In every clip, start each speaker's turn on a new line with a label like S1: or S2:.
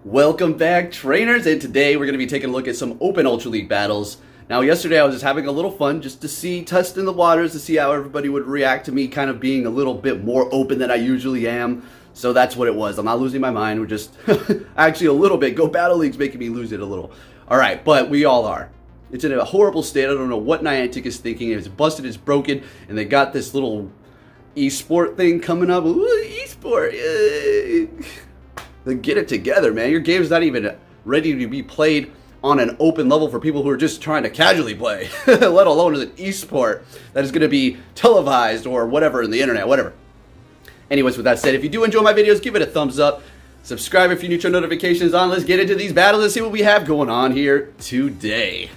S1: Welcome back, trainers, and today we're going to be taking a look at some open Ultra League battles. Now, yesterday I was just having a little fun just to see, testing the waters to see how everybody would react to me kind of being a little bit more open than I usually am. So that's what it was. I'm not losing my mind. We're just actually a little bit. Go Battle League's making me lose it a little. All right, but we all are. It's in a horrible state. I don't know what Niantic is thinking. It's busted, it's broken, and they got this little esport thing coming up. Ooh, esport. Then get it together, man. Your game's not even ready to be played on an open level for people who are just trying to casually play, let alone as an esport that is going to be televised or whatever in the internet, whatever. Anyways, with that said, if you do enjoy my videos, give it a thumbs up. Subscribe if you're new, turn notifications on. Let's get into these battles and see what we have going on here today.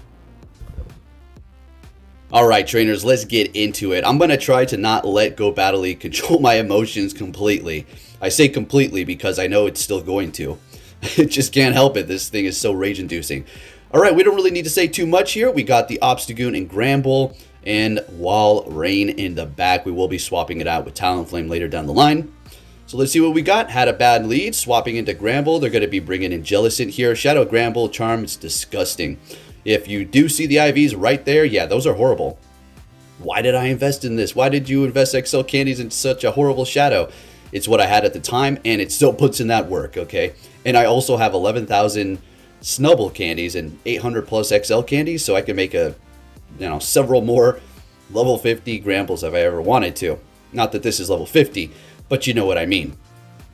S1: Alright, trainers, let's get into it. I'm going to try to not let Go Battle League control my emotions completely. I say completely because I know it's still going to. It just can't help it. This thing is so rage-inducing. Alright, we don't really need to say too much here. We got the Obstagoon and Gramble and Walrein in the back. We will be swapping it out with Talonflame later down the line. So let's see what we got. Had a bad lead, swapping into Gramble. They're going to be bringing in Jellicent here. Shadow Gramble, Charm, it's disgusting. If you do see the IVs right there, yeah, those are horrible. Why did I invest in this? Why did you invest XL candies in such a horrible Shadow? It's what I had at the time, and it still puts in that work, okay? And I also have 11,000 Snubble candies and 800 plus XL candies, so I can make several more level 50 Grambles if I ever wanted to. Not that this is level 50, but you know what I mean.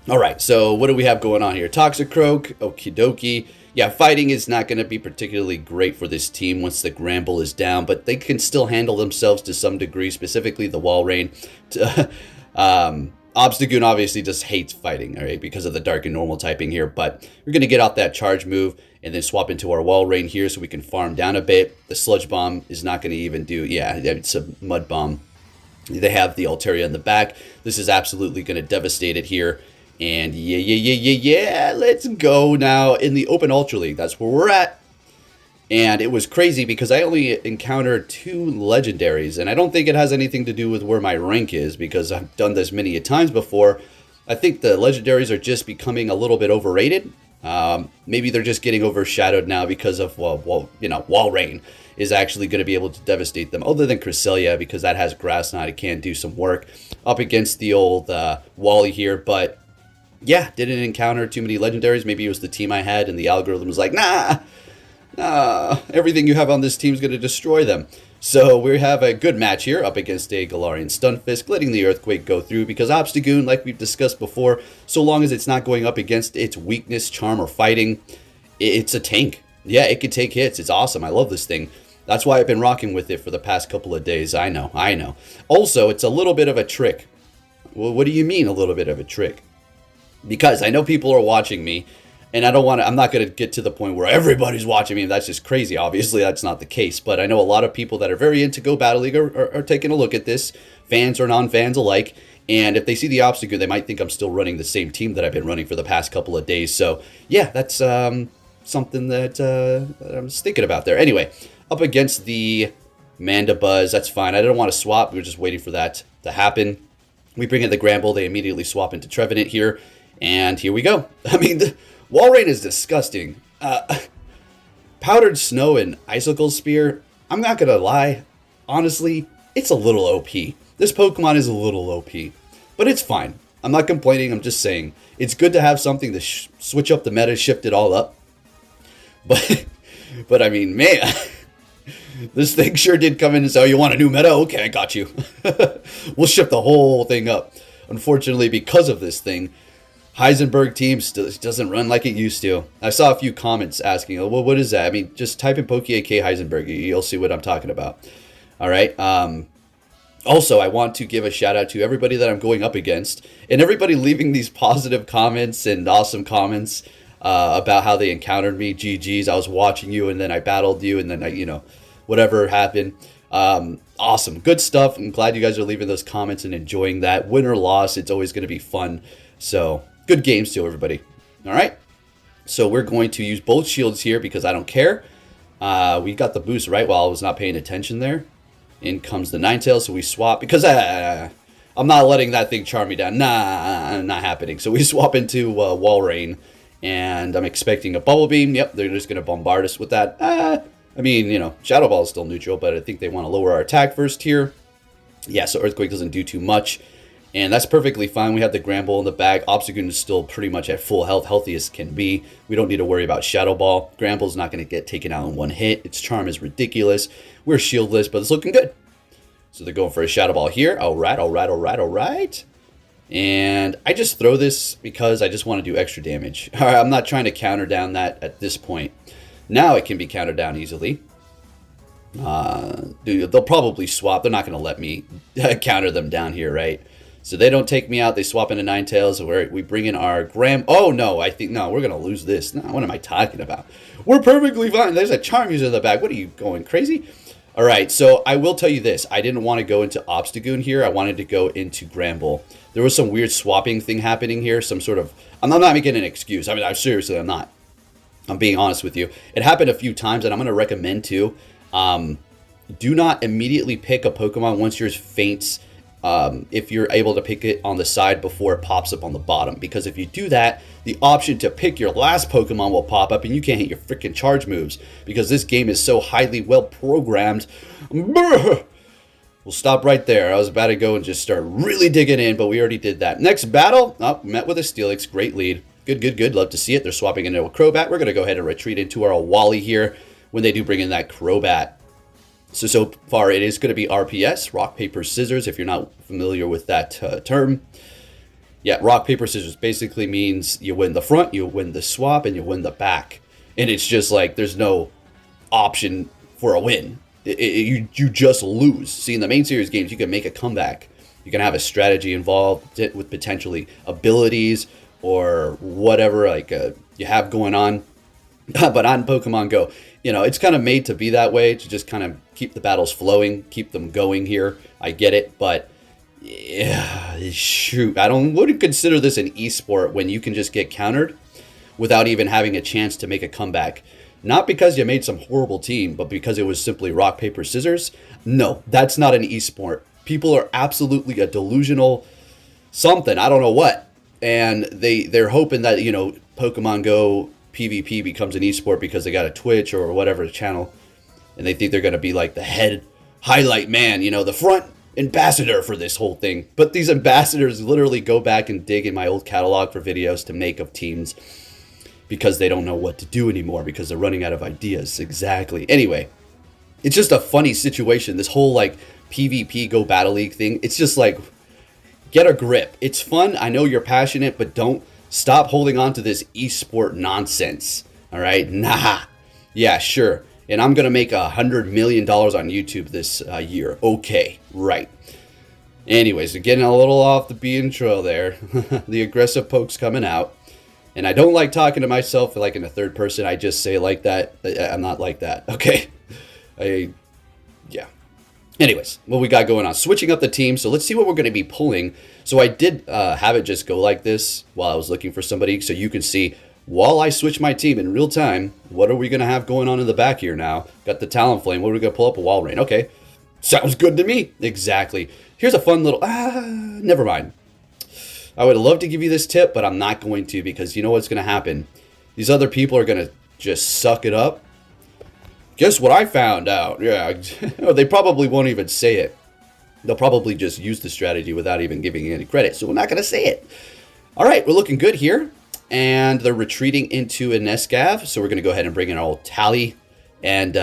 S1: Alright, so what do we have going on here? Toxicroak, okie dokie. Yeah, fighting is not going to be particularly great for this team once the Gramble is down, but they can still handle themselves to some degree, specifically the Walrein. Obstagoon obviously just hates fighting, all right, because of the dark and normal typing here, but we're going to get off that charge move and then swap into our Walrein here so we can farm down a bit. The Sludge Bomb is not going to even do, yeah, it's a Mud Bomb. They have the Altaria in the back. This is absolutely going to devastate it here. And yeah, let's go now in the Open Ultra League. That's where we're at. And it was crazy because I only encountered 2 legendaries. And I don't think it has anything to do with where my rank is because I've done this many times before. I think the legendaries are just becoming a little bit overrated. Maybe they're just getting overshadowed now because of, Walrein is actually going to be able to devastate them. Other than Cresselia, because that has Grass Knot, it can do some work up against the old Wally here. But yeah, didn't encounter too many legendaries. Maybe it was the team I had and the algorithm was like, nah, everything you have on this team is going to destroy them. So we have a good match here up against a Galarian Stunfisk, letting the Earthquake go through because Obstagoon, like we've discussed before, so long as it's not going up against its weakness, charm, or fighting, it's a tank. Yeah, it can take hits. It's awesome. I love this thing. That's why I've been rocking with it for the past couple of days. I know. Also, it's a little bit of a trick. Well, what do you mean a little bit of a trick? Because I know people are watching me, and I'm not going to get to the point where everybody's watching me. That's just crazy. Obviously, that's not the case. But I know a lot of people that are very into Go Battle League are taking a look at this, fans or non-fans alike. And if they see the Obstagoon, they might think I'm still running the same team that I've been running for the past couple of days. So, yeah, that's something that I'm just thinking about there. Anyway, up against the Mandibuzz, that's fine. I didn't want to swap. We were just waiting for that to happen. We bring in the Gramble. They immediately swap into Trevenant here. And here we go. I mean, the Walrein is disgusting. Powdered Snow and Icicle Spear, I'm not going to lie. Honestly, it's a little OP. This Pokemon is a little OP. But it's fine. I'm not complaining. I'm just saying. It's good to have something to switch up the meta, shift it all up. But I mean, man, this thing sure did come in and say, oh, you want a new meta? Okay, I got you. We'll shift the whole thing up. Unfortunately, because of this thing, Heisenberg team still doesn't run like it used to. I saw a few comments asking, oh, well, what is that? I mean, just type in PokeAK Heisenberg. You'll see what I'm talking about. All right. Also, I want to give a shout out to everybody that I'm going up against and everybody leaving these positive comments and awesome comments about how they encountered me. GG's, I was watching you and then I battled you and then whatever happened. Awesome. Good stuff. I'm glad you guys are leaving those comments and enjoying that. Win or loss, it's always going to be fun. So, good games to everybody. All right. So, we're going to use both shields here because I don't care. We got the boost right while I was not paying attention there. In comes the Ninetales, so we swap because I'm not letting that thing charm me down. Nah, not happening. So we swap into Walrein, And I'm expecting a Bubble Beam. Yep, they're just going to bombard us with that. I mean, you know, Shadow Ball is still neutral, but I think they want to lower our attack first here. Yeah, so Earthquake doesn't do too much. And that's perfectly fine. We have the Gramble in the bag. Obstagoon is still pretty much at full health, healthy as can be. We don't need to worry about Shadow Ball. Gramble's not going to get taken out in one hit. Its charm is ridiculous. We're shieldless, but it's looking good. So they're going for a Shadow Ball here. All right, all right, all right, all right. And I just throw this because I just want to do extra damage. I'm not trying to counter down that at this point. Now it can be countered down easily. They'll probably swap. They're not going to let me counter them down here, right? So they don't take me out. They swap into Ninetales. Where we bring in our Oh, no. No, we're going to lose this. No, what am I talking about? We're perfectly fine. There's a Charm User in the back. What are you going crazy? All right, so I will tell you this. I didn't want to go into Obstagoon here. I wanted to go into Gramble. There was some weird swapping thing happening here. Some sort of... I'm not making an excuse. I mean, seriously, I'm not. I'm being honest with you. It happened a few times, and I'm going to recommend, too. Do not immediately pick a Pokemon once yours faints if you're able to pick it on the side before it pops up on the bottom. Because if you do that, the option to pick your last Pokemon will pop up and you can't hit your freaking charge moves. Because this game is so highly well programmed. We'll stop right there. I was about to go and just start really digging in, but we already did that. Next battle, met with a Steelix. Great lead. Good, good, good. Love to see it. They're swapping into a Crobat. We're going to go ahead and retreat into our Wally here when they do bring in that Crobat. So far it is going to be RPS, rock, paper, scissors, if you're not familiar with that term. Yeah, rock, paper, scissors basically means you win the front, you win the swap, and you win the back. And it's just like there's no option for a win. You just lose. See, in the main series games, you can make a comeback. You can have a strategy involved with potentially abilities or whatever like you have going on. But on Pokemon Go, you know, it's kind of made to be that way, to just kind of keep the battles flowing, keep them going here. I get it, but yeah, shoot, wouldn't consider this an esport when you can just get countered without even having a chance to make a comeback. Not because you made some horrible team, but because it was simply rock, paper, scissors. No, that's not an esport. People are absolutely a delusional something, I don't know what. And they're hoping that, you know, Pokemon Go PvP becomes an esport because they got a Twitch or whatever channel, and they think they're going to be like the head highlight man, you know, the front ambassador for this whole thing. But these ambassadors literally go back and dig in my old catalog for videos to make of teams because they don't know what to do anymore because they're running out of ideas. Exactly. Anyway, it's just a funny situation. This whole like PvP Go Battle League thing. It's just like, get a grip. It's fun. I know you're passionate, but don't stop holding on to this esport nonsense. All right? Nah. Yeah, sure. And I'm going to make $100 million on YouTube this year. Okay, right. Anyways, getting a little off the beaten trail there. The aggressive poke's coming out. And I don't like talking to myself like in a third person. I just say like that. I'm not like that. Okay? Yeah. Anyways, what we got going on? Switching up the team. So let's see what we're going to be pulling. So I did have it just go like this while I was looking for somebody. So you can see while I switch my team in real time, what are we going to have going on in the back here now? Got the Talonflame. What are we going to pull up? A Walrein. Okay. Sounds good to me. Exactly. Here's a fun little... never mind. I would love to give you this tip, but I'm not going to because you know what's going to happen? These other people are going to just suck it up. Guess what I found out? Yeah, they probably won't even say it. They'll probably just use the strategy without even giving any credit. So we're not going to say it. All right, we're looking good here. And they're retreating into a Nescav. So we're going to go ahead and bring in our old Tally and,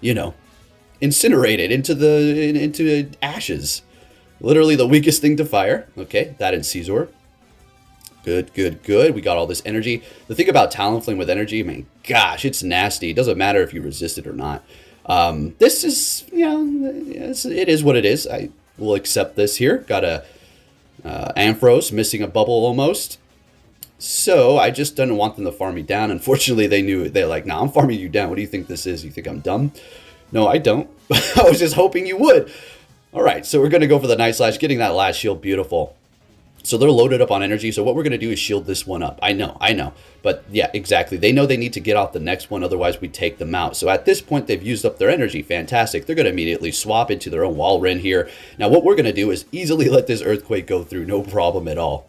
S1: you know, incinerate it into ashes. Literally the weakest thing to fire. Okay, that and Caesar. Good, good, good. We got all this energy. The thing about Talonflame with energy, I mean, gosh, it's nasty. It doesn't matter if you resist it or not. This is, you know, it is what it is. I will accept this here. Got a Ampharos, missing a bubble almost. So I just didn't want them to farm me down. Unfortunately, they knew it. They're like, nah, I'm farming you down. What do you think this is? You think I'm dumb? No, I don't. I was just hoping you would. All right, so we're going to go for the Night Slash, getting that last shield. Beautiful. So they're loaded up on energy. So what we're going to do is shield this one up. I know. But yeah, exactly. They know they need to get off the next one. Otherwise, we take them out. So at this point, they've used up their energy. Fantastic. They're going to immediately swap into their own Walrein here. Now, what we're going to do is easily let this Earthquake go through. No problem at all.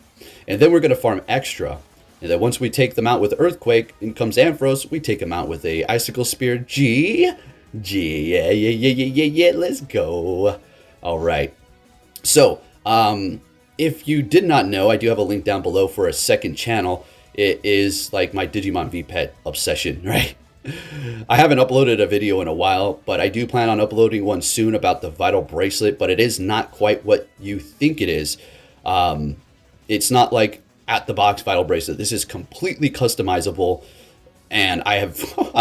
S1: And then we're going to farm extra And then once we take them out with Earthquake, in comes Ampharos, we take them out with a Icicle Spear. G, yeah, let's go. All right. So, if you did not know, I do have a link down below for a second channel. It is like my Digimon V-Pet obsession, right? I haven't uploaded a video in a while, but I do plan on uploading one soon about the Vital Bracelet, but it is not quite what you think it is. It's not like at the box Vital Bracelet. This is completely customizable, and I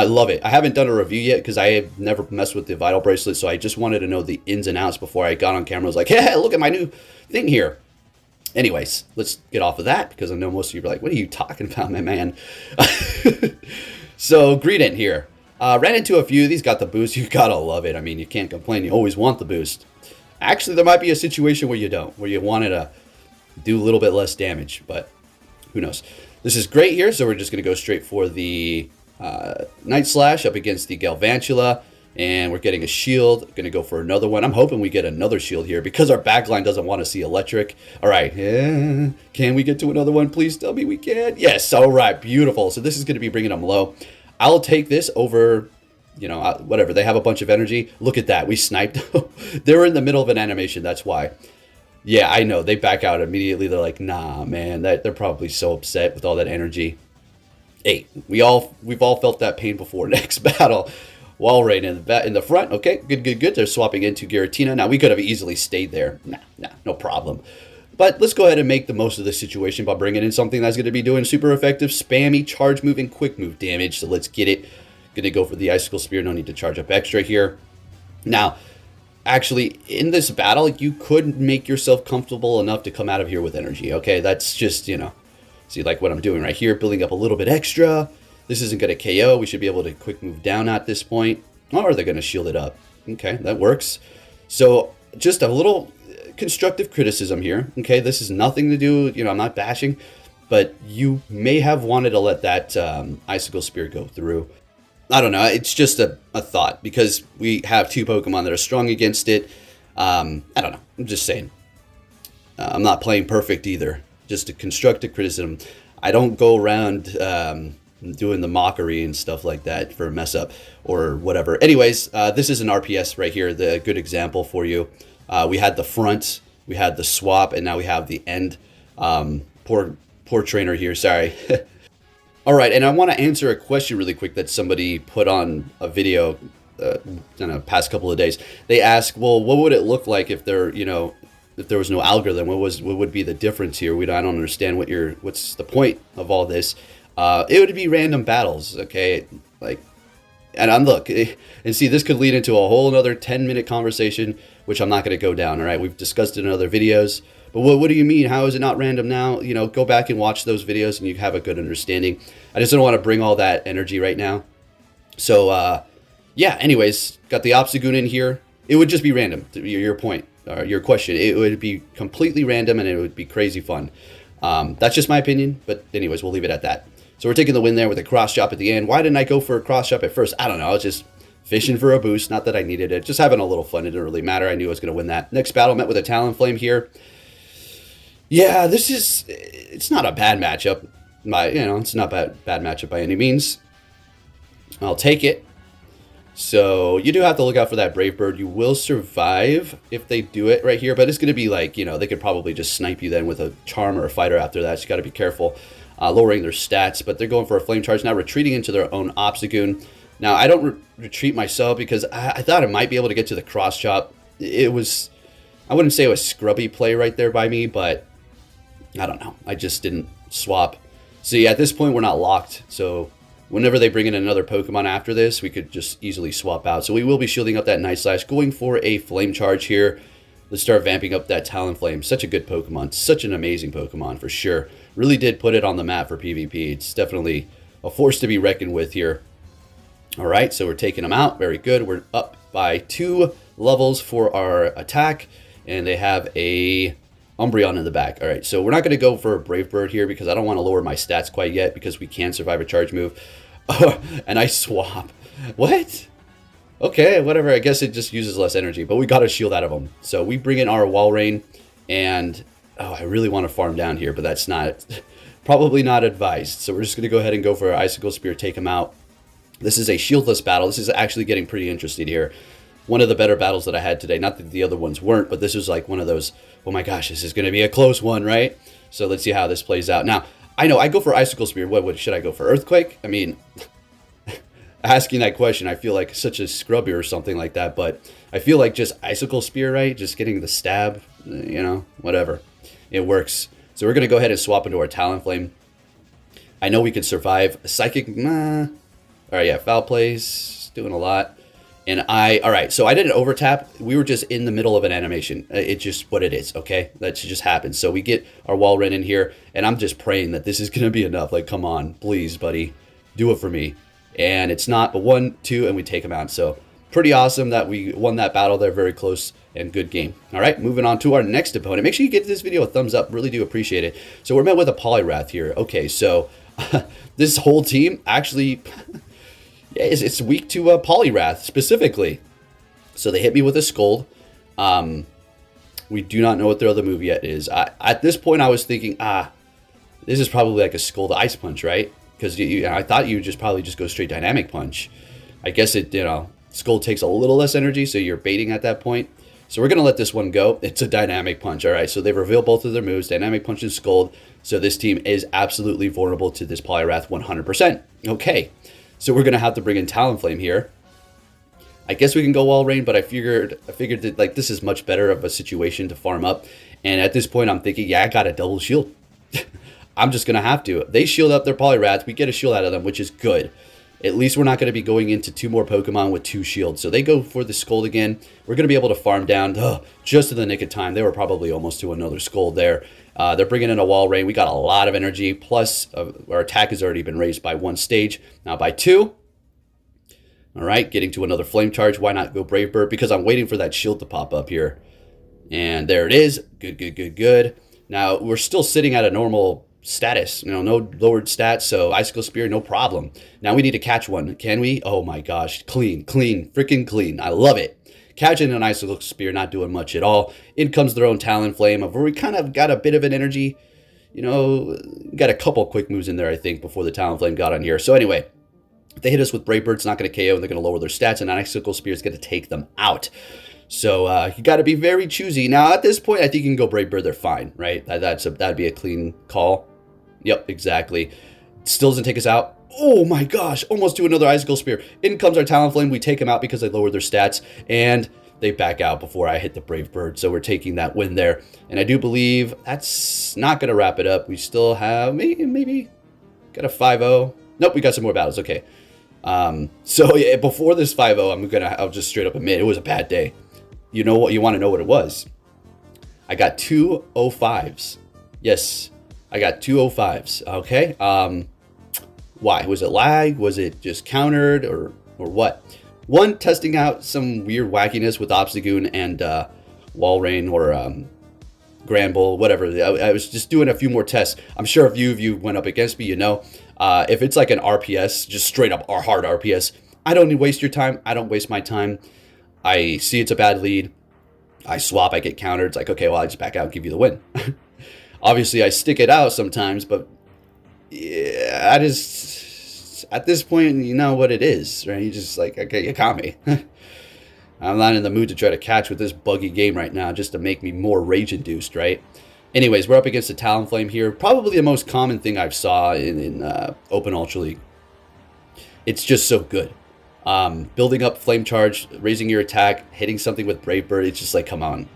S1: love it. I haven't done a review yet because I have never messed with the Vital Bracelet, so I just wanted to know the ins and outs before I got on camera. I was like, hey, look at my new thing here. Anyways, let's get off of that because I know most of you are like, what are you talking about, my man? So, Greedent here. Ran into a few. These got the boost. You gotta love it. I mean, you can't complain. You always want the boost. Actually, there might be a situation where you don't, where you wanted to do a little bit less damage, but who knows. This is great here, so we're just going to go straight for the Night Slash up against the Galvantula, and we're getting a shield. Going to go for another one. I'm hoping we get another shield here because our backline doesn't want to see electric. All right, yeah. Can we get to another one? Please tell me we can. Yes, all right, beautiful. So this is going to be bringing them low. I'll take this over, you know, whatever. They have a bunch of energy. Look at that. We sniped. They were in the middle of an animation. That's why. Yeah, I know. They back out immediately. They're like, nah, man. They're probably so upset with all that energy. Hey, we've all felt that pain before. Next battle. Walrein in the front. Okay, good. They're swapping into Giratina. Now, we could have easily stayed there. Nah, no problem. But let's go ahead and make the most of this situation by bringing in something that's going to be doing super effective, spammy, charge move, and quick move damage. So let's get it. Going to go for the Icicle Spear. No need to charge up extra here. Now, actually, in this battle, you could make yourself comfortable enough to come out of here with energy. Okay, that's just, you know, see like what I'm doing right here, building up a little bit extra. This isn't going to KO. We should be able to quick move down at this point. Or they're going to shield it up. Okay, that works. So just a little constructive criticism here. Okay, this is nothing to do, you know, I'm not bashing, but you may have wanted to let that Icicle Spear go through. I don't know. It's just a thought because we have two Pokemon that are strong against it. I don't know. I'm just saying. I'm not playing perfect either. Just a constructive criticism. I don't go around doing the mockery and stuff like that for a mess up or whatever. Anyways, this is an RPS right here. The good example for you. We had the front, we had the swap, and now we have the end. Poor trainer here. Sorry. All right, and I want to answer a question really quick that somebody put on a video in the past couple of days. They asked, well, what would it look like if there, you know, if there was no algorithm? What would be the difference here? I don't understand what's the point of all this. It would be random battles, okay? Like, and look, and see, this could lead into a whole another 10-minute conversation, which I'm not going to go down. All right, we've discussed it in other videos. But what do you mean? How is it not random now? You know, go back and watch those videos and you have a good understanding. I just don't want to bring all that energy right now. So, yeah, anyways, got the Obstagoon in here. It would just be random, to your point, or your question. It would be completely random and it would be crazy fun. That's just my opinion, but anyways, we'll leave it at that. So we're taking the win there with a cross chop at the end. Why didn't I go for a cross chop at first? I don't know. I was just fishing for a boost. Not that I needed it. Just having a little fun. It didn't really matter. I knew I was going to win that. Next battle, met with a Talonflame here. Yeah, it's not a bad matchup. It's not a bad matchup by any means. I'll take it. So you do have to look out for that Brave Bird. You will survive if they do it right here, but it's going to be like, you know, they could probably just snipe you then with a Charm or a Fighter after that. So you got to be careful. Lowering their stats, but they're going for a Flame Charge now, retreating into their own Obstagoon. Now, I don't retreat myself because I thought I might be able to get to the cross chop. I wouldn't say it was scrubby play right there by me, but I don't know. I just didn't swap. See, at this point, we're not locked, so whenever they bring in another Pokemon after this, we could just easily swap out. So we will be shielding up that Night Slash, going for a Flame Charge here. Let's start vamping up that Talonflame. Such a good Pokemon. Such an amazing Pokemon, for sure. Really did put it on the map for PvP. It's definitely a force to be reckoned with here. All right, so we're taking them out. Very good. We're up by 2 levels for our attack, and they have a Umbreon in the back. All right, so we're not going to go for a Brave Bird here because I don't want to lower my stats quite yet because we can survive a charge move. And I swap. What? Okay, whatever. I guess it just uses less energy, but we got a shield out of them. So we bring in our Walrein, and I really want to farm down here, but that's not Probably not advised. So we're just going to go ahead and go for our Icicle Spear, take him out. This is a shieldless battle. This is actually getting pretty interesting here. One of the better battles that I had today. Not that the other ones weren't, but this was like one of those, oh my gosh, this is going to be a close one, right? So let's see how this plays out. Now, I know I go for Icicle Spear. What should I go for? Earthquake? I mean, asking that question, I feel like such a scrubby or something like that, but I feel like just Icicle Spear, right? Just getting the stab, you know, whatever. It works. So we're going to go ahead and swap into our Talonflame. I know we could survive. Psychic, all right, yeah, Foul Plays, doing a lot. And all right, so I didn't overtap. We were just in the middle of an animation. It's just what it is, okay? That just happens. So we get our Walrein in here, and I'm just praying that this is going to be enough. Like, come on, please, buddy. Do it for me. And it's not, but 1, 2, and we take him out. So pretty awesome that we won that battle there. Very close and good game. All right, moving on to our next opponent. Make sure you give this video a thumbs up. Really do appreciate it. So we're met with a Poliwrath here. Okay, so this whole team actually, yeah, it's weak to Poliwrath specifically. So they hit me with a Scold. We do not know what their other move yet is. At this point, I was thinking, this is probably like a Scold Ice Punch, right? Because I thought you would just probably just go straight Dynamic Punch. I guess it, you know, Scold takes a little less energy, so you're baiting at that point. So we're going to let this one go. It's a Dynamic Punch. All right, so they've revealed both of their moves, Dynamic Punch and Scold. So this team is absolutely vulnerable to this Poliwrath 100%. Okay, so we're going to have to bring in Talonflame here. I guess we can go Walrein, but I figured that like this is much better of a situation to farm up. And at this point, I'm thinking, yeah, I got a double shield. I'm just going to have to. They shield up their Poliwrath. We get a shield out of them, which is good. At least we're not going to be going into 2 more Pokemon with 2 shields. So they go for the Scold again. We're going to be able to farm down just in the nick of time. They were probably almost to another Scold there. They're bringing in a Walrein. We got a lot of energy. Plus, our attack has already been raised by 1 stage. Now by 2. All right, getting to another Flame Charge. Why not go Brave Bird? Because I'm waiting for that shield to pop up here. And there it is. Good, good, good, good. Now, we're still sitting at a normal status, you know, no lowered stats, so Icicle Spear, no problem. Now we need to catch one. Can we? Oh my gosh, clean, freaking clean. I love it. Catching an Icicle Spear, not doing much at all. In comes their own Talonflame, where we kind of got a bit of an energy, you know, got a couple quick moves in there, I think, before the Talonflame got on here. So anyway, if they hit us with Brave Bird, it's not going to KO, and they're going to lower their stats, and an Icicle Spear is going to take them out. So you got to be very choosy. Now at this point, I think you can go Brave Bird. They're fine, right? That'd be a clean call. Yep, exactly. Still doesn't take us out. Oh my gosh, almost to another Icicle Spear. In comes our Talonflame. We take them out because they lowered their stats, and they back out before I hit the Brave Bird. So we're taking that win there. And I do believe that's not going to wrap it up. We still have maybe got a 5-0. Nope, we got some more battles. Okay. So yeah, before this 5-0, I'll just straight up admit it was a bad day. You know what? You want to know what it was? I got 2 05s. Yes. I got 2 05s, okay? Why? Was it lag? Was it just countered or what? One, testing out some weird wackiness with Obstagoon and Walrein or Granbull, whatever. I was just doing a few more tests. I'm sure if you went up against me, you know. If it's like an RPS, just straight up or hard RPS, I don't waste your time. I don't waste my time. I see it's a bad lead. I swap, I get countered. It's like, okay, well, I just back out and give you the win. Obviously, I stick it out sometimes, but yeah, I just, at this point, you know what it is, right? You just like, okay, you caught me. I'm not in the mood to try to catch with this buggy game right now just to make me more rage-induced, right? Anyways, we're up against the Talonflame here. Probably the most common thing I've saw in Open Ultra League. It's just so good. Building up Flame Charge, raising your attack, hitting something with Brave Bird, it's just like, come on.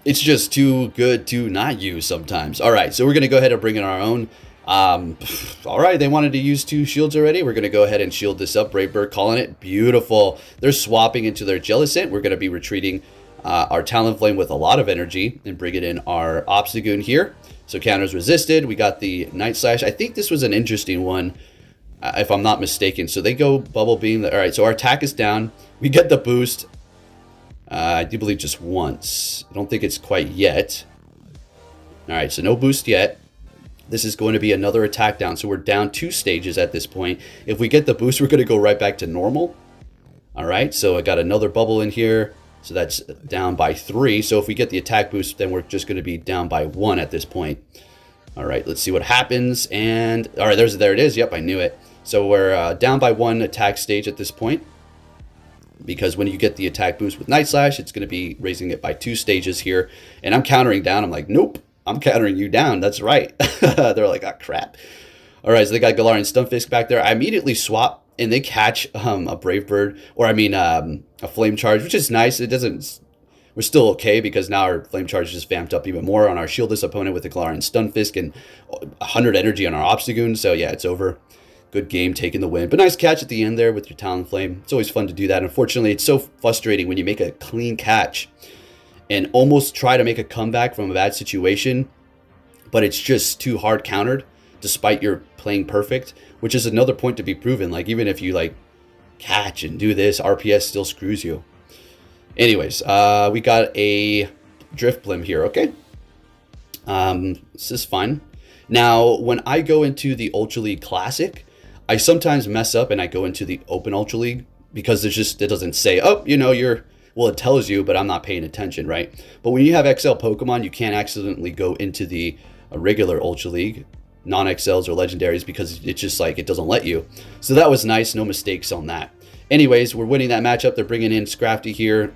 S1: It's just too good to not use sometimes. All right, so we're going to go ahead and bring in our own. All right, they wanted to use 2 shields already. We're going to go ahead and shield this up. Brave Bird calling it. Beautiful. They're swapping into their Jellicent. We're going to be retreating our Talonflame with a lot of energy and bringing in our Obstagoon here. So counters resisted. We got the Night Slash. I think this was an interesting one, if I'm not mistaken. So they go Bubble Beam. All right, so our attack is down. We get the boost. I do believe just once. I don't think it's quite yet. All right, so no boost yet. This is going to be another attack down. So we're down 2 stages at this point. If we get the boost, we're going to go right back to normal. All right, so I got another bubble in here. So that's down by 3. So if we get the attack boost, then we're just going to be down by 1 at this point. All right, let's see what happens. And all right, there it is. Yep, I knew it. So we're down by 1 attack stage at this point, because when you get the attack boost with Night Slash, it's going to be raising it by 2 stages here. And I'm countering down. I'm like, nope, I'm countering you down. That's right. They're like, oh, crap. All right, so they got Galarian Stunfisk back there. I immediately swap, and they catch a Brave Bird, or I mean a Flame Charge, which is nice. It doesn't... We're still okay because now our Flame Charge just vamped up even more on our shieldless opponent with the Galarian Stunfisk and 100 energy on our Obstagoon. So yeah, it's over. Good game, taking the win. But nice catch at the end there with your Talonflame. It's always fun to do that. Unfortunately, it's so frustrating when you make a clean catch and almost try to make a comeback from a bad situation, but it's just too hard countered despite your playing perfect, which is another point to be proven. Like, even if you like catch and do this, RPS still screws you. Anyways, we got a Drifblim here, okay? This is fine. Now, when I go into the Ultra League Classic, I sometimes mess up and I go into the Open Ultra League because there's just, it doesn't say, oh, you know, you're, well, it tells you, but I'm not paying attention, right? But when you have XL Pokemon, you can't accidentally go into the regular Ultra League, non-XLs or Legendaries, because it's just like, it doesn't let you. So that was nice, no mistakes on that. Anyways, we're winning that matchup. They're bringing in Scrafty here.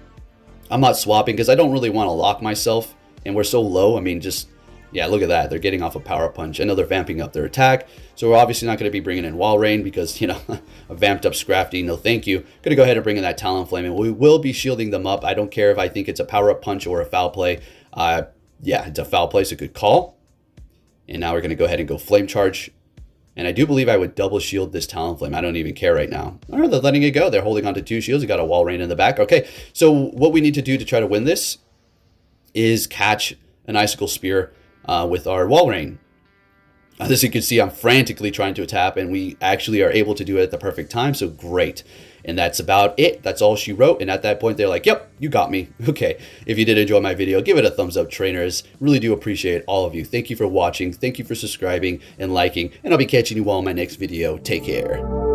S1: I'm not swapping because I don't really want to lock myself, and we're so low. I mean, just, yeah, look at that. They're getting off a Power Punch. I know they're vamping up their attack, so we're obviously not going to be bringing in Walrein because, you know, a vamped up Scrafty, no thank you. Going to go ahead and bring in that Talonflame, and we will be shielding them up. I don't care if I think it's a Power Up Punch or a foul play. Yeah, it's a foul play, so good call. And now we're going to go ahead and go Flame Charge. And I do believe I would double shield this Talonflame. I don't even care right now. All right, they're letting it go. They're holding on to 2 shields. You got a Walrein in the back. Okay, so what we need to do to try to win this is catch an Icicle Spear with our Walrein. As you can see, I'm frantically trying to tap, and we actually are able to do it at the perfect time, so great. And that's about it. That's all she wrote. And at that point, they're like, yep, you got me. Okay, if you did enjoy my video, give it a thumbs up, trainers. Really do appreciate all of you. Thank you for watching. Thank you for subscribing and liking. And I'll be catching you all in my next video. Take care.